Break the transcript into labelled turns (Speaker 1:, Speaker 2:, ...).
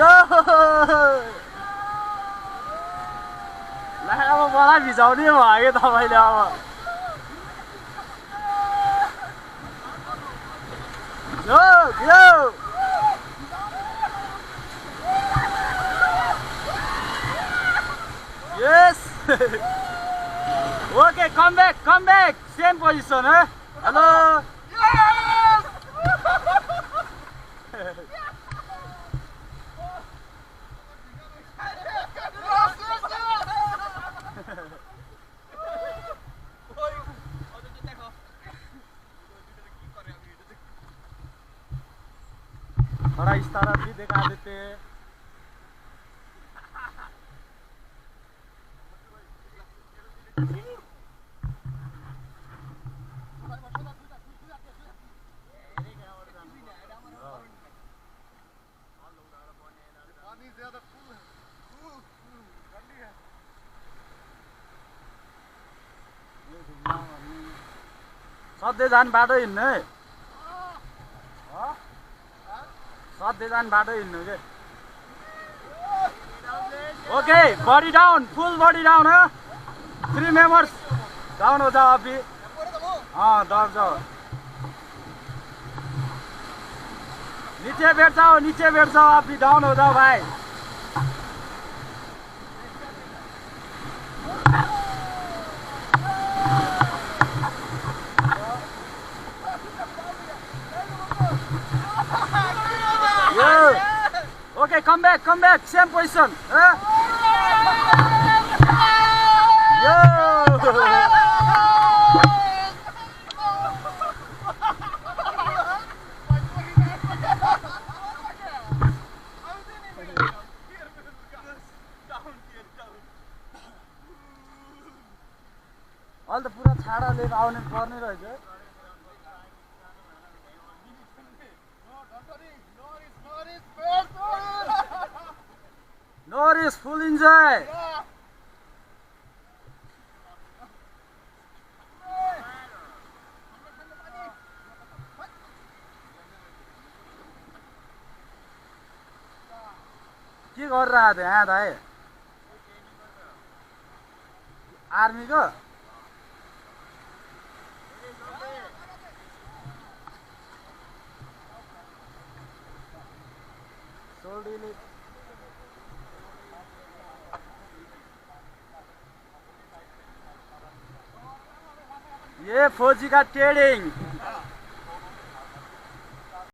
Speaker 1: यो ला अब मलाई भिजाउने भयो तपाईले अब यो यो Yes. Okay, come back. Same position, huh? Hello. Yes. थोड़ा इस तरफ भी दिखा देते हैं सधैँ जान बाटो हिँड्नु है सधैँ जान बाटो हिँड्नु के okay body down full body down है 3 मेंबर्स डाउन हो जाओ अभी हाँ दब जाओ नीचे बैठ जाओ अभी डाउन हो जाओ भाई Okay, come back, same position. Huh? Yo! All the pura chhada ले आउने पर्ने रहेछ No risk, full enjoy. के गरिरहेको थियो यहाँ दाइ आर्मीको सोल्डीले ये फौजी का ट्रेडिंग